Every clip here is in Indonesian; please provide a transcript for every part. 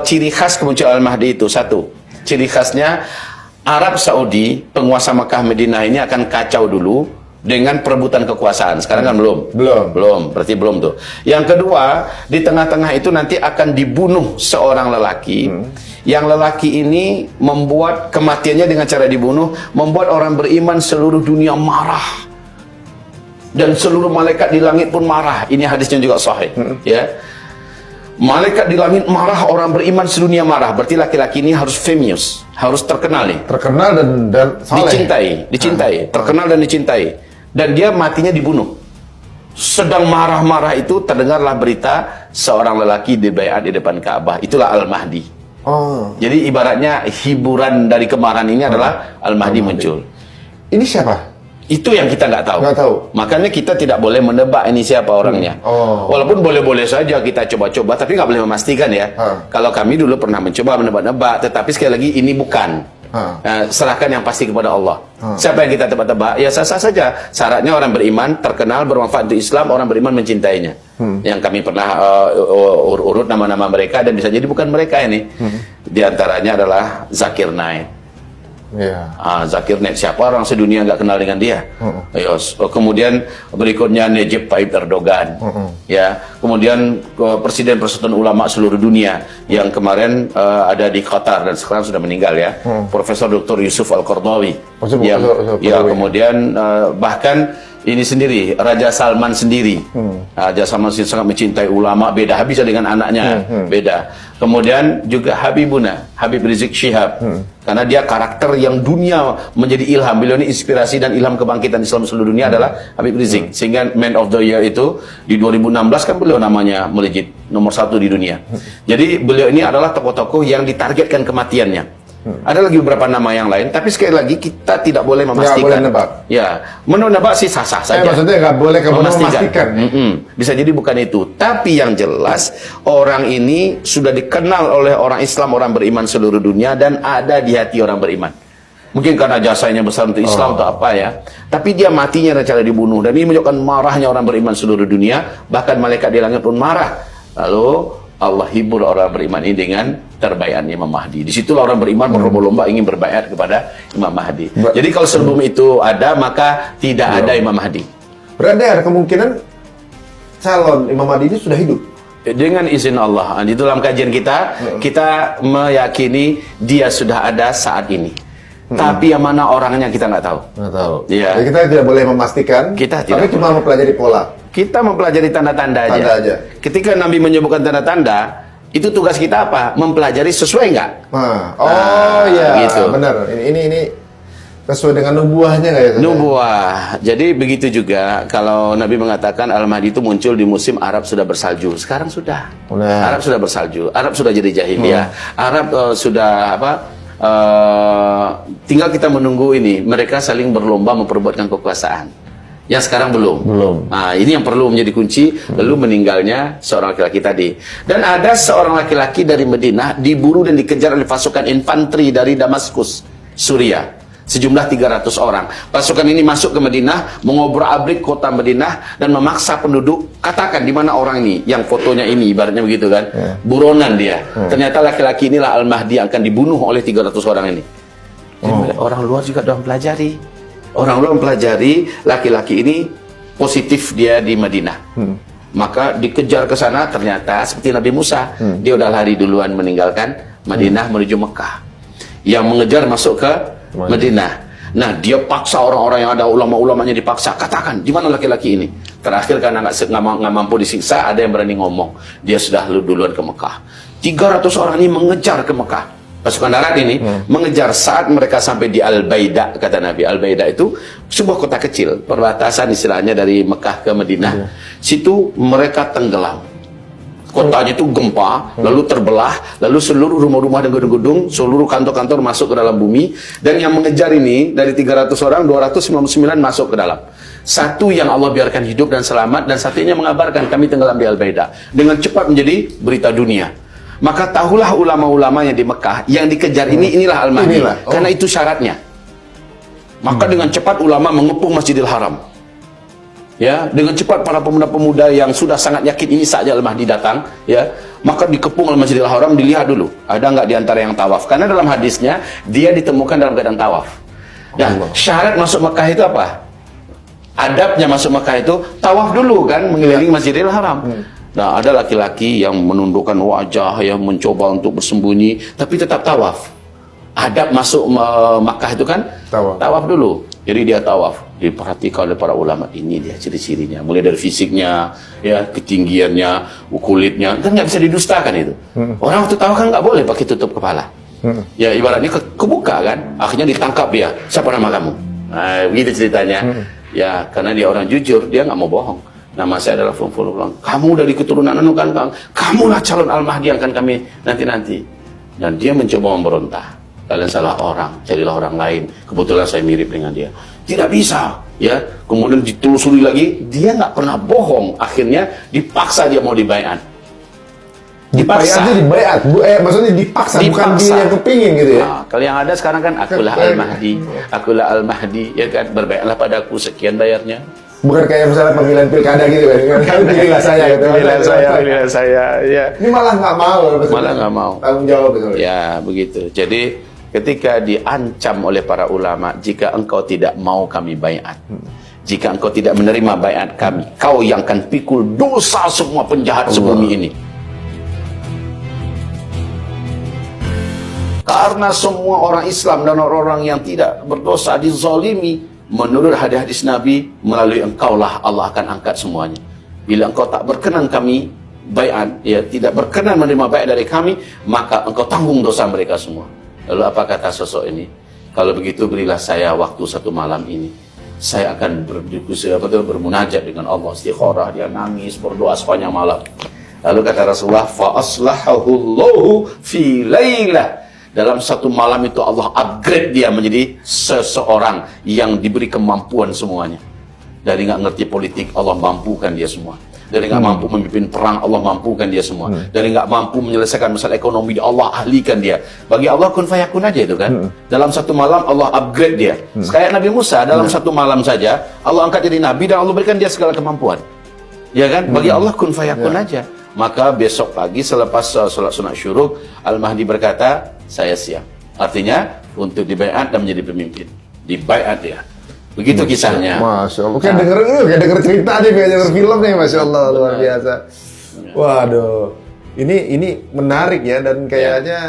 ciri khas kemunculan Al-Mahdi itu satu. Ciri khasnya Arab Saudi, penguasa Mekah Madinah ini akan kacau dulu dengan perebutan kekuasaan. Sekarang kan belum. Berarti belum tuh. Yang kedua, di tengah-tengah itu nanti akan dibunuh seorang lelaki. Yang lelaki ini membuat kematiannya dengan cara dibunuh, membuat orang beriman seluruh dunia marah. Dan seluruh malaikat di langit pun marah. Ini hadisnya juga sahih. Ya, malaikat di langit marah, orang beriman sedunia marah. Berarti laki-laki ini harus famous, harus terkenal nih. Terkenal dan saleh. Dicintai, terkenal dan dicintai. Dan dia matinya dibunuh. Sedang marah-marah itu terdengarlah berita seorang lelaki dibaiat di depan Ka'bah. Itulah Al-Mahdi. Jadi ibaratnya hiburan dari kemarahan ini adalah Al-Mahdi muncul. Ini siapa? Itu yang kita nggak tahu. Nggak tahu. Makanya kita tidak boleh menebak ini siapa orangnya. Walaupun boleh-boleh saja kita coba-coba, tapi nggak boleh memastikan ya. Kalau kami dulu pernah mencoba menebak-nebak, tetapi sekali lagi ini bukan. Serahkan yang pasti kepada Allah. Siapa yang kita tebak-tebak? Ya sah-sah saja. Syaratnya orang beriman, terkenal, bermanfaat untuk Islam, orang beriman mencintainya. Yang kami pernah urut nama-nama mereka, dan bisa jadi bukan mereka ini. Di antaranya adalah Zakir Naik. Zakir Naik, siapa orang sedunia nggak kenal dengan dia? Kemudian berikutnya Recep Tayyip Erdogan. Ya, kemudian Presiden Persatuan Ulama seluruh dunia yang kemarin ada di Qatar dan sekarang sudah meninggal ya, Profesor Dr. Yusuf Al-Qaradawi. Kemudian bahkan ini sendiri Raja Salman sendiri. Raja Salman sendiri sangat mencintai ulama, beda habis dengan anaknya, beda. Kemudian juga Habib Rizik Syihab, karena dia karakter yang dunia menjadi ilham. Beliau ini inspirasi dan ilham kebangkitan Islam seluruh dunia adalah Habib Rizik. Sehingga Man of the Year itu di 2016 kan beliau namanya melejit nomor 1 di dunia. Jadi beliau ini adalah tokoh-tokoh yang ditargetkan kematiannya. Ada lagi beberapa nama yang lain, tapi sekali lagi kita tidak boleh memastikan. Nggak boleh nebak. Ya, menebak sih sah-sah saja. Maksudnya nggak boleh memastikan. Bisa jadi bukan itu. Tapi yang jelas orang ini sudah dikenal oleh orang Islam, orang beriman seluruh dunia, dan ada di hati orang beriman. Mungkin karena jasanya besar untuk Islam atau apa ya. Tapi dia matinya dengan cara dibunuh, dan ini menunjukkan marahnya orang beriman seluruh dunia. Bahkan malaikat di langit pun marah. Lalu Allah hibur orang beriman ini dengan terbaiatnya Imam Mahdi. Disitulah orang beriman berlomba-lomba ingin berbaiat kepada Imam Mahdi. Jadi kalau sebelum itu ada, maka tidak ada Imam Mahdi. Berarti ada kemungkinan calon Imam Mahdi ini sudah hidup? Dengan izin Allah. Di dalam kajian kita, kita meyakini dia sudah ada saat ini. Tapi yang mana orangnya kita nggak tahu. Nggak tahu. Ya. Jadi kita tidak boleh memastikan. Tapi cuma mempelajari pola. Kita mempelajari tanda-tanda aja. Ketika Nabi menyebutkan tanda-tanda, itu tugas kita apa? Mempelajari sesuai nggak? Gitu. Benar. Ini sesuai dengan nubuahnya nggak ya? Nubuah. Jadi begitu juga kalau Nabi mengatakan Al-Mahdi itu muncul di musim Arab sudah bersalju. Sekarang sudah. Arab sudah bersalju. Arab sudah jadi jahiliyah. Arab sudah apa? Tinggal kita menunggu ini. Mereka saling berlomba memperbuatkan kekuasaan. Yang sekarang belum. Nah, ini yang perlu menjadi kunci. Lalu meninggalnya seorang laki-laki tadi. Dan ada seorang laki-laki dari Madinah diburu dan dikejar oleh pasukan infanteri dari Damaskus, Suriah. Sejumlah 300 orang. Pasukan ini masuk ke Madinah, mengobrak-abrik kota Madinah dan memaksa penduduk. Katakan di mana orang ini, yang fotonya ini, ibaratnya begitu kan. Buronan dia. Ternyata laki-laki inilah Al-Mahdi yang akan dibunuh oleh 300 orang ini. Orang luar juga sudah mempelajari. Orang luar mempelajari laki-laki ini positif dia di Madinah. Maka dikejar ke sana, ternyata seperti Nabi Musa, dia udah lari duluan meninggalkan Madinah menuju Mekah. Yang mengejar masuk ke Madinah. Nah, dia paksa orang-orang yang ada ulama-ulamanya dipaksa. Katakan, di mana laki-laki ini? Terakhir karena nggak mampu disiksa, ada yang berani ngomong. Dia sudah duluan ke Mekah. 300 orang ini mengejar ke Mekah. Pasukan darat ini mengejar. Saat mereka sampai di Al-Baida, kata Nabi, Al-Baida itu sebuah kota kecil, perbatasan istilahnya dari Mekah ke Madinah. Situ mereka tenggelam. Kotanya itu gempa, lalu terbelah, lalu seluruh rumah-rumah dan gedung-gedung, seluruh kantor-kantor masuk ke dalam bumi. Dan yang mengejar ini dari 300 orang, 299 masuk ke dalam. Satu yang Allah biarkan hidup dan selamat, dan satunya mengabarkan kami tenggelam di Al-Baida. Dengan cepat menjadi berita dunia. Maka tahulah ulama-ulama yang di Mekah yang dikejar inilah Al-Mahdi. Karena itu syaratnya. Maka dengan cepat ulama mengepung Masjidil Haram. Ya, dengan cepat para pemuda-pemuda yang sudah sangat yakin ini saja Al-Mahdi datang, ya, maka dikepung oleh Masjidil Haram, dilihat dulu ada nggak di antara yang tawaf, karena dalam hadisnya dia ditemukan dalam keadaan tawaf. Dan syarat masuk Mekah itu apa? Adabnya masuk Mekah itu tawaf dulu kan, mengelilingi Masjidil Haram. Nah, ada laki-laki yang menundukkan wajah, yang mencoba untuk bersembunyi, tapi tetap tawaf. Adab masuk Makkah itu kan tawaf dulu. Jadi dia tawaf. Diperhatikan oleh para ulama, ini dia ciri-cirinya. Mulai dari fisiknya, ya, ketinggiannya, kulitnya, kan nggak bisa didustakan itu. Orang waktu tawaf kan nggak boleh pakai tutup kepala. Ya ibaratnya kebuka kan. Akhirnya ditangkap dia. Siapa nama kamu? Nah, begitu ceritanya. Ya, karena dia orang jujur, dia nggak mau bohong. Nama saya adalah Fulfulang. Kamu dari keturunan anu kan, kamulah calon Al-Mahdi yang akan kami nanti-nanti. Dan dia mencoba memberontak. Kalian salah orang, carilah orang lain. Kebetulan saya mirip dengan dia. Tidak bisa, ya. Kemudian ditelusuri lagi, dia nggak pernah bohong. Akhirnya dipaksa dia mau dibaiat. Dipaksa. Dibaiat, maksudnya dipaksa, bukan dia yang kepingin gitu ya. Nah, kalau yang ada sekarang kan akulah Al-Mahdi, akulah Al-Mahdi, ya kan, berbaiatlah padaku, sekian bayarnya. Bukan kayak misalnya pemilihan pilkada gitu kan, kan pilihlah saya gitu. Pilihlah saya, ya. Ini malah nggak mau. Malah nggak mau. Tanggung jawab gitu. Ya, begitu. Jadi ketika diancam oleh para ulama, jika engkau tidak mau kami baiat, jika engkau tidak menerima baiat kami, kau yang akan pikul dosa semua penjahat sebumi ini. Karena semua orang Islam dan orang-orang yang tidak berdosa dizalimi, menurut hadis Nabi, melalui engkaulah Allah akan angkat semuanya. Bila engkau tak berkenan kami baiat, ya, tidak berkenan menerima baiat dari kami, maka engkau tanggung dosa mereka semua. Lalu apa kata sosok ini? Kalau begitu berilah saya waktu 1 malam ini. Saya akan berdiskusi, bermunajat dengan Allah, istikharah, dia nangis, berdoa sepanjang malam. Lalu kata Rasulullah, fa aslahahu Allahu fi lailah. Dalam 1 malam itu Allah upgrade dia menjadi seseorang yang diberi kemampuan semuanya. Dari nggak ngerti politik, Allah mampukan dia semua. Dari nggak mampu memimpin perang, Allah mampukan dia semua. Dari nggak mampu menyelesaikan masalah ekonomi, Allah ahlikan dia. Bagi Allah kun fayakun aja itu kan. Dalam 1 malam Allah upgrade dia. Kayak Nabi Musa, dalam 1 malam saja Allah angkat jadi Nabi dan Allah berikan dia segala kemampuan. Ya kan? Bagi Allah kun fayakun aja. Maka besok pagi selepas sholat sunat syuruk, Al-Mahdi berkata, saya siap. Artinya untuk dibaiat dan menjadi pemimpin. Dibaiat dia. Begitu kisahnya. Masya Allah. Kayak denger cerita aja, kayak denger film nih, Masya Allah, luar biasa. Waduh, ini menarik ya, dan kayaknya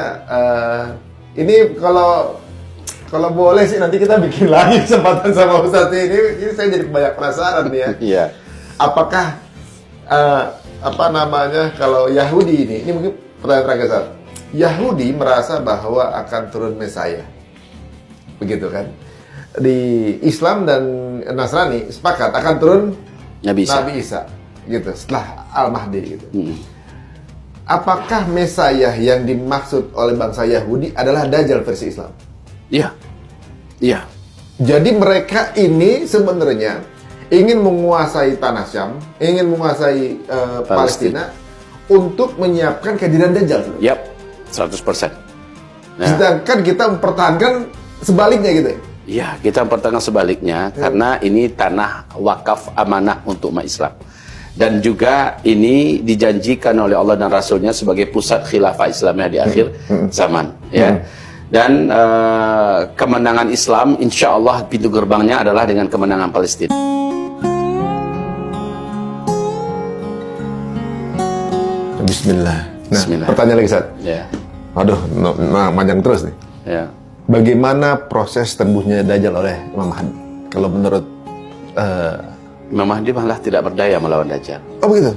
ini kalau boleh sih nanti kita bikin lagi kesempatan sama Ustadz ini saya jadi banyak penasaran nih ya. Iya. Apakah kalau Yahudi ini mungkin pertanyaan terakhir, Ustaz. Yahudi merasa bahwa akan turun Mesaya, begitu kan? Di Islam dan Nasrani sepakat akan turun Nabi Isa, gitu. Setelah Al-Mahdi, gitu. Apakah Mesaya yang dimaksud oleh bangsa Yahudi adalah Dajjal versi Islam? Iya, iya. Jadi mereka ini sebenarnya ingin menguasai tanah Syam, ingin menguasai Palestina untuk menyiapkan kehadiran Dajjal. Yap. 100%. Nah, sedangkan kita mempertahankan sebaliknya gitu. Iya, kita mempertahankan sebaliknya karena ini tanah wakaf amanah untuk umat Islam. Dan juga ini dijanjikan oleh Allah dan Rasulnya sebagai pusat khilafah Islamnya di akhir zaman. Ya. Dan kemenangan Islam, insya Allah pintu gerbangnya adalah dengan kemenangan Palestina. Bismillah. Nah, pertanyaan lagi, Ustaz. Ya. Aduh, panjang terus nih. Ya. Bagaimana proses tembusnya Dajjal oleh Imam Mahdi? Kalau menurut Imam Mahdi malah tidak berdaya melawan Dajjal. Oh begitu?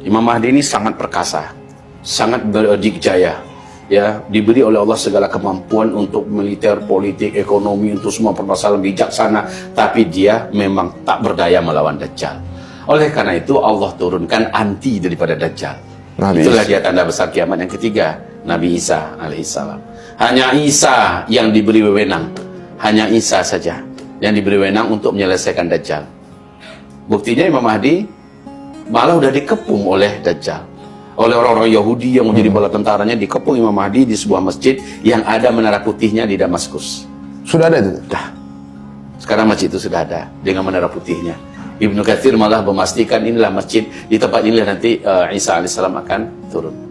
Imam Mahdi ini sangat perkasa, sangat berdikjaya. Ya, diberi oleh Allah segala kemampuan untuk militer, politik, ekonomi, untuk semua permasalahan, bijaksana. Tapi dia memang tak berdaya melawan Dajjal. Oleh karena itu Allah turunkan anti daripada Dajjal. Itulah dia tanda besar kiamat yang ketiga, Nabi Isa alaihissalam. Hanya Isa yang diberi wewenang, hanya Isa saja yang diberi wewenang untuk menyelesaikan Dajjal. Buktinya Imam Mahdi malah udah dikepung oleh Dajjal, oleh orang-orang Yahudi yang menjadi bala tentaranya. Dikepung Imam Mahdi di sebuah masjid yang ada menara putihnya di Damaskus. Sudah ada itu? Dah. Sekarang masjid itu sudah ada dengan menara putihnya. Ibnu Katsir malah memastikan inilah masjid, di tempat inilah nanti Isa alaihissalam akan turun.